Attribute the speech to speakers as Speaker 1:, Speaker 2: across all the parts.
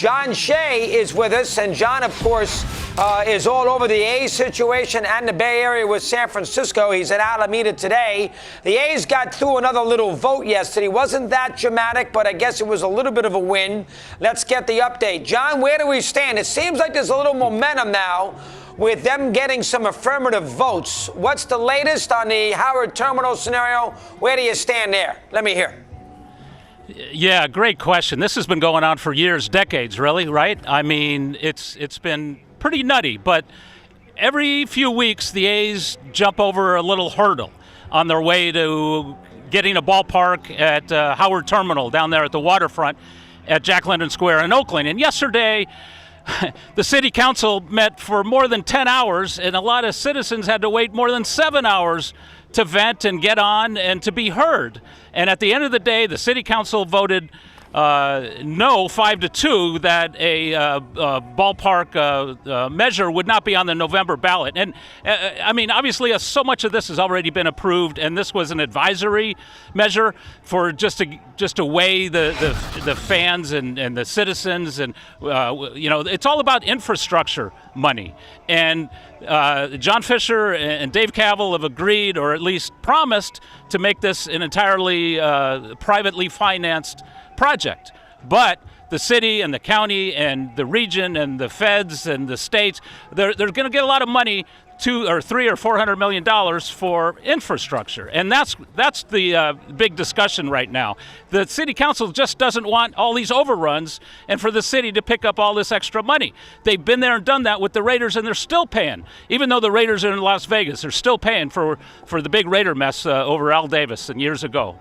Speaker 1: John Shea is with us, and John, of course, is all over the A's situation and the Bay Area with San Francisco. He's at Alameda today. The A's got through another little vote yesterday. Wasn't that dramatic, but I guess it was a little bit of a win. Let's get the update. John, where do we stand? It seems like there's a little momentum now with them getting some affirmative votes. What's the latest on the Howard Terminal scenario? Where do you stand there? Let me hear.
Speaker 2: Yeah, great question. This has been going on for years, decades, really, right? I mean, it's been pretty nutty, but every few weeks the A's jump over a little hurdle on their way to getting a ballpark at Howard Terminal down there at the waterfront at Jack London Square in Oakland. And yesterday, the city council met for more than 10 hours, and a lot of citizens had to wait more than 7 hours to vent and get on and to be heard. And at the end of the day, the city council voted no, 5-2, that a ballpark measure would not be on the November ballot. And I mean, obviously, so much of this has already been approved, and this was an advisory measure for just to weigh the fans and the citizens, and it's all about infrastructure money. And John Fisher and Dave Cavill have agreed, or at least promised, to make this an entirely privately financed project. But the city and the county and the region and the feds and the states, they're going to get a lot of money, $200 or $300 or $400 million for infrastructure. And that's the big discussion right now. The city council just doesn't want all these overruns and for the city to pick up all this extra money. They've been there and done that with the Raiders, and they're still paying. Even though the Raiders are in Las Vegas, they're still paying for the big Raider mess over Al Davis and years ago.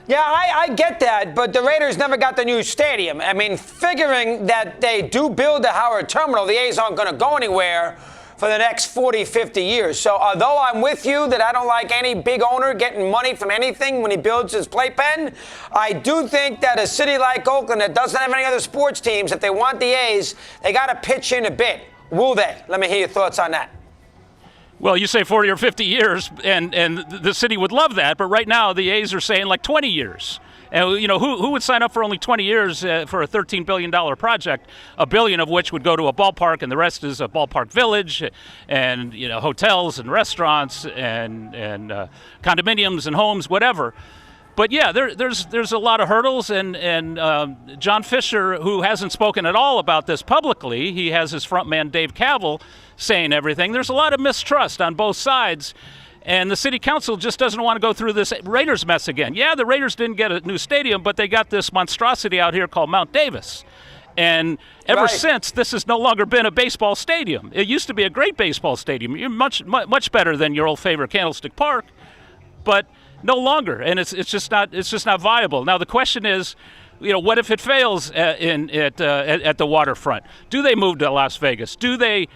Speaker 1: Yeah, I get that, but the Raiders never got the new stadium. I mean, figuring that they do build the Howard Terminal, the A's aren't going to go anywhere for the next 40, 50 years. So although I'm with you that I don't like any big owner getting money from anything when he builds his playpen, I do think that a city like Oakland that doesn't have any other sports teams, if they want the A's, they got to pitch in a bit. Will they? Let me hear your thoughts on that.
Speaker 2: Well, you say 40 or 50 years, and the city would love that, but right now the A's are saying like 20 years. And, who would sign up for only 20 years for a $13 billion project, $1 billion of which would go to a ballpark, and the rest is a ballpark village and, hotels and restaurants and condominiums and homes, whatever. But yeah, there's a lot of hurdles, and John Fisher, who hasn't spoken at all about this publicly, he has his front man Dave Cavill saying everything. There's a lot of mistrust on both sides, and the city council just doesn't want to go through this Raiders mess again. Yeah, the Raiders didn't get a new stadium, but they got this monstrosity out here called Mount Davis. And ever since, this has no longer been a baseball stadium. It used to be a great baseball stadium. You're much better than your old favorite Candlestick Park, but no longer, and it's just not viable. Now the question is, what if it fails at the waterfront? Do they move to Las Vegas? Do they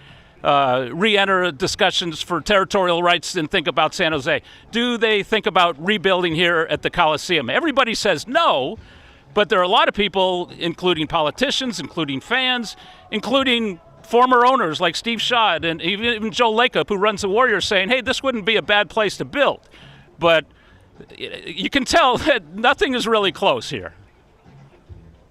Speaker 2: re-enter discussions for territorial rights and think about San Jose? Do they think about rebuilding here at the Coliseum? Everybody says no, but there are a lot of people, including politicians, including fans, including former owners like Steve Shaw and even Joe Lacob, who runs the Warriors, saying, hey, this wouldn't be a bad place to build. But you can tell that nothing is really close here.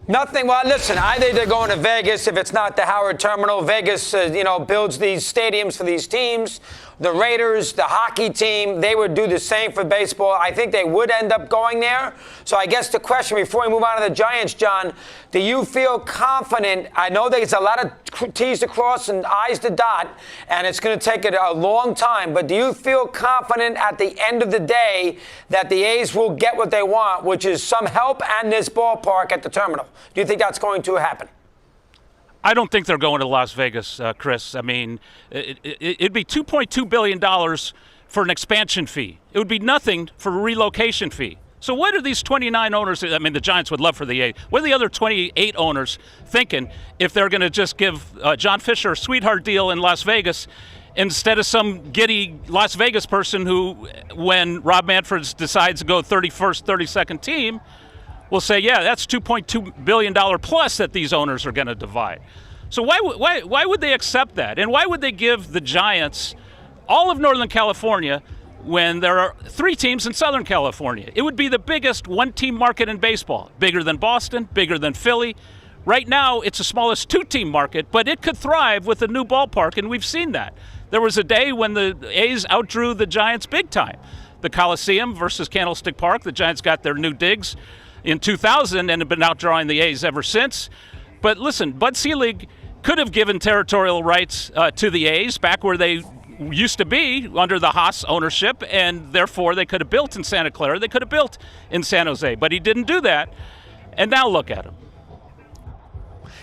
Speaker 1: Nothing. Well, listen, either they're going to Vegas if it's not the Howard Terminal. Vegas, builds these stadiums for these teams. The Raiders, the hockey team, they would do the same for baseball. I think they would end up going there. So I guess the question before we move on to the Giants, John, do you feel confident? I know there's a lot of T's to cross and I's to dot, and it's going to take it a long time. But do you feel confident at the end of the day that the A's will get what they want, which is some help and this ballpark at the terminal? Do you think that's going to happen?
Speaker 2: I don't think they're going to Las Vegas, Chris. I mean, it'd be $2.2 billion for an expansion fee. It would be nothing for a relocation fee. So what are these 29 owners, I mean, the Giants would love for the 8. What are the other 28 owners thinking if they're going to just give John Fisher a sweetheart deal in Las Vegas instead of some giddy Las Vegas person who, when Rob Manfred decides to go 31st, 32nd team, will say, yeah, that's $2.2 billion plus that these owners are going to divide. So why would they accept that? And why would they give the Giants all of Northern California when there are 3 teams in Southern California? It would be the biggest one-team market in baseball, bigger than Boston, bigger than Philly, Right now, it's the smallest two-team market, but it could thrive with a new ballpark, and we've seen that. There was a day when the A's outdrew the Giants big time. The Coliseum versus Candlestick Park, the Giants got their new digs in 2000 and have been outdrawing the A's ever since. But listen, Bud Selig could have given territorial rights to the A's back where they used to be under the Haas ownership, and therefore they could have built in Santa Clara, they could have built in San Jose, but he didn't do that, and now look at him.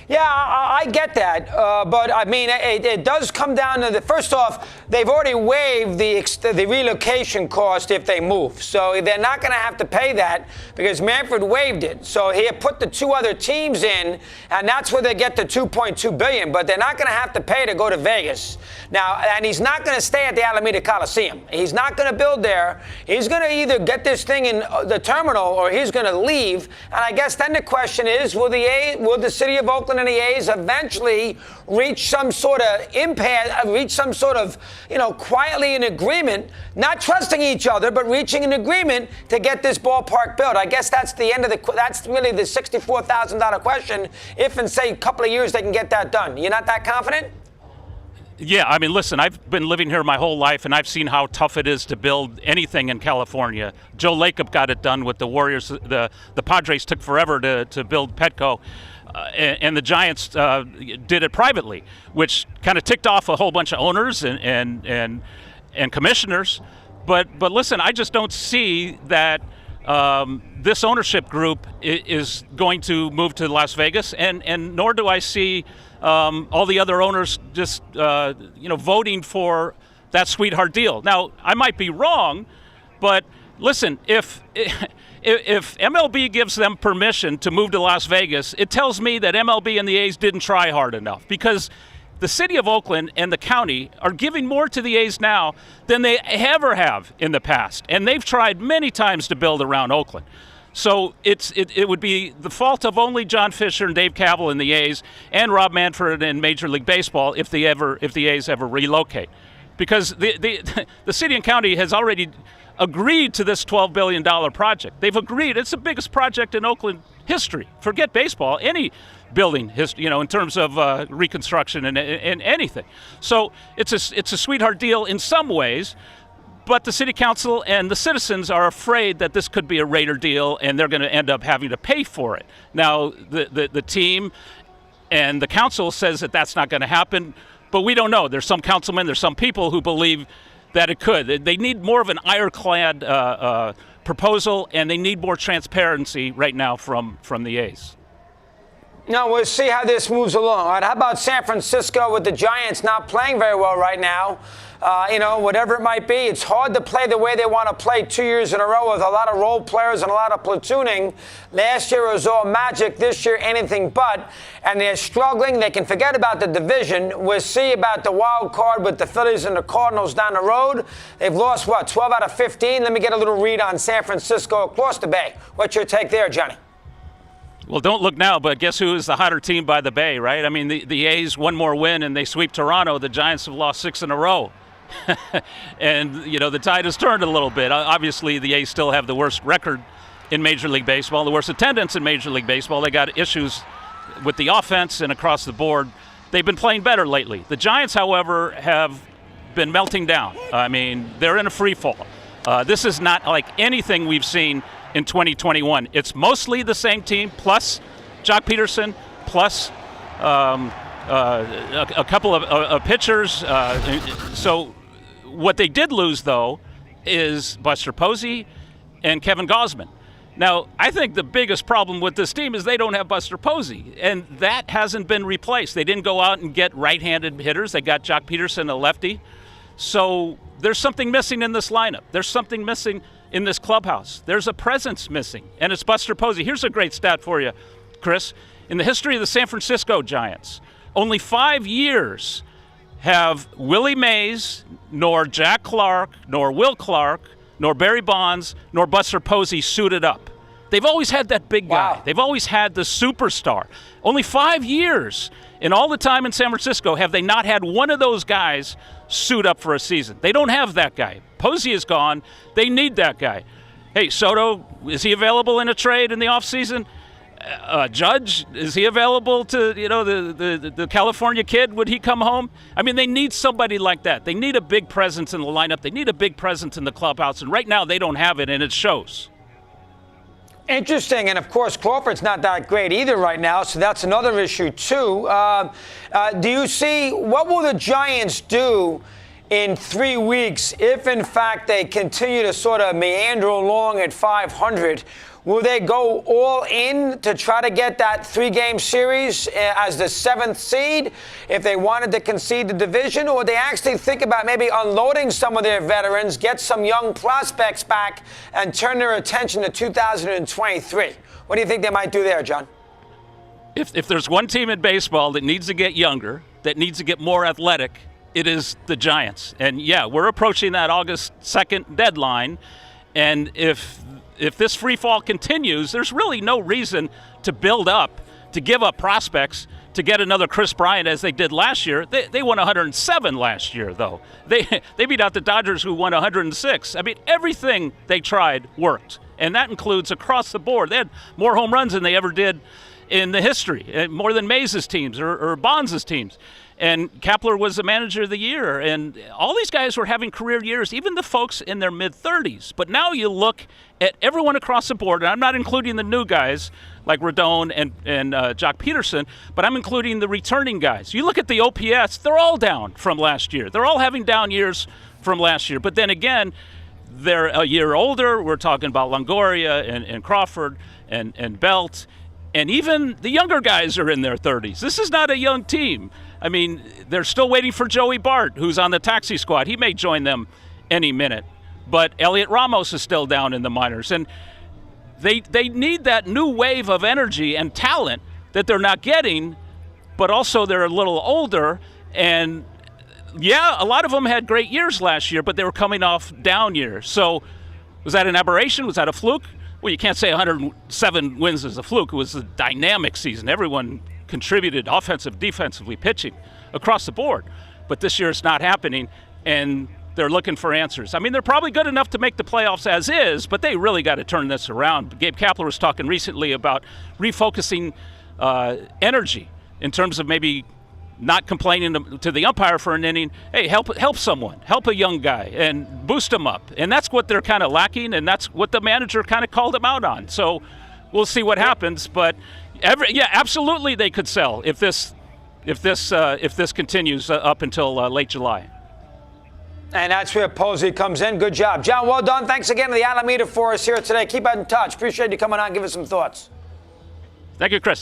Speaker 1: Yeah, I get that, but I mean, it does come down to first off, they've already waived the relocation cost if they move, so they're not going to have to pay that because Manfred waived it. So he put the two other teams in, and that's where they get the $2.2 billion. But they're not going to have to pay to go to Vegas now, and he's not going to stay at the Alameda Coliseum. He's not going to build there. He's going to either get this thing in the terminal or he's going to leave. And I guess then the question is, will the city of Oakland and the A's eventually reach some sort of impasse, reach some sort of, quietly an agreement, not trusting each other, but reaching an agreement to get this ballpark built? I guess that's the end of that's really the $64,000 question. If in, say, a couple of years they can get that done. You're not that confident?
Speaker 2: Yeah, I mean, listen, I've been living here my whole life, and I've seen how tough it is to build anything in California. Joe Lacob got it done with the Warriors. The Padres took forever to build Petco. And the Giants did it privately, which kind of ticked off a whole bunch of owners and commissioners. But listen, I just don't see that this ownership group is going to move to Las Vegas, and nor do I see all the other owners just voting for that sweetheart deal. Now, I might be wrong, but listen, if MLB gives them permission to move to Las Vegas, it tells me that MLB and the A's didn't try hard enough, because the city of Oakland and the county are giving more to the A's now than they ever have in the past. And they've tried many times to build around Oakland. So it would be the fault of only John Fisher and Dave Kaval in the A's and Rob Manfred in Major League Baseball if the A's ever relocate. Because the city and county has already agreed to this $12 billion project. They've agreed. It's the biggest project in Oakland history. Forget baseball, any building history, in terms of reconstruction and anything. So it's a sweetheart deal in some ways, but the city council and the citizens are afraid that this could be a Raider deal, and they're going to end up having to pay for it. Now, the team and the council says that that's not going to happen, but we don't know. There's some councilmen, there's some people who believe that it could. They need more of an ironclad proposal, and they need more transparency right now from the A's.
Speaker 1: No, we'll see how this moves along. All right, how about San Francisco with the Giants not playing very well right now? Whatever it might be, it's hard to play the way they want to play 2 years in a row with a lot of role players and a lot of platooning. Last year it was all magic. This year, anything but. And they're struggling. They can forget about the division. We'll see about the wild card with the Phillies and the Cardinals down the road. They've lost, 12 out of 15? Let me get a little read on San Francisco across the bay. What's your take there, Johnny?
Speaker 2: Well, don't look now, but guess who is the hotter team by the Bay, right? I mean, the A's one more win and they sweep Toronto. The Giants have lost 6 in a row. And, the tide has turned a little bit. Obviously, the A's still have the worst record in Major League Baseball, the worst attendance in Major League Baseball. They got issues with the offense and across the board. They've been playing better lately. The Giants, however, have been melting down. I mean, they're in a free fall. This is not like anything we've seen in 2021. It's mostly the same team, plus Jock Peterson, plus a couple of pitchers. So what they did lose, though, is Buster Posey and Kevin Gausman. Now, I think the biggest problem with this team is they don't have Buster Posey, and that hasn't been replaced. They didn't go out and get right-handed hitters. They got Jock Peterson, a lefty. So there's something missing in this lineup. There's something missing in this clubhouse. There's a presence missing, and it's Buster Posey. Here's a great stat for you, Chris. In the history of the San Francisco Giants, only 5 years have Willie Mays, nor Jack Clark, nor Will Clark, nor Barry Bonds, nor Buster Posey suited up. They've always had that big guy.
Speaker 1: Wow.
Speaker 2: They've always had the superstar. Only 5 years in all the time in San Francisco have they not had one of those guys suit up for a season. They don't have that guy. Posey is gone. They need that guy. Hey, Soto, is he available in a trade in the offseason? Judge, is he available to, the California kid? Would he come home? I mean, they need somebody like that. They need a big presence in the lineup. They need a big presence in the clubhouse. And right now they don't have it, and it shows.
Speaker 1: Interesting, and of course Crawford's not that great either right now, so that's another issue too. Do you see, what will the Giants do in 3 weeks if in fact they continue to sort of meander along at 500? Will they go all in to try to get that 3-game series as the 7th seed if they wanted to concede the division? Or would they actually think about maybe unloading some of their veterans, get some young prospects back, and turn their attention to 2023? What do you think they might do there, John?
Speaker 2: If there's one team in baseball that needs to get younger, that needs to get more athletic, it is the Giants. And, yeah, we're approaching that August 2nd deadline. And if this free fall continues, there's really no reason to build up, to give up prospects, to get another Chris Bryant as they did last year. They won 107 last year, though. They beat out the Dodgers, who won 106. I mean, everything they tried worked, and that includes across the board. They had more home runs than they ever did in the history, more than Mays' teams or Bonds' teams. And Kepler was the manager of the year. And all these guys were having career years, even the folks in their mid-30s. But now you look at everyone across the board, and I'm not including the new guys like Rodon and Jock Peterson, but I'm including the returning guys. You look at the OPS, they're all down from last year. They're all having down years from last year. But then again, they're a year older. We're talking about Longoria and Crawford and Belt. And even the younger guys are in their 30s. This is not a young team. I mean, they're still waiting for Joey Bart, who's on the taxi squad. He may join them any minute. But Elliot Ramos is still down in the minors. And they need that new wave of energy and talent that they're not getting, but also they're a little older. And, yeah, a lot of them had great years last year, but they were coming off down years. So was that an aberration? Was that a fluke? Well, you can't say 107 wins is a fluke. It was a dynamic season. Everyone contributed offensive, defensively, pitching across the board. But this year it's not happening, and they're looking for answers. I mean, they're probably good enough to make the playoffs as is, but they really got to turn this around. Gabe Kapler was talking recently about refocusing energy in terms of maybe not complaining to the umpire for an inning. Hey, help someone, help a young guy, and boost them up. And that's what they're kind of lacking, and that's what the manager kind of called them out on. So we'll see what happens. But absolutely, they could sell if this continues up until late July.
Speaker 1: And that's where Posey comes in. Good job, John. Well done. Thanks again to the Alameda for us here today. Keep in touch. Appreciate you coming on. Give us some thoughts.
Speaker 2: Thank you, Chris.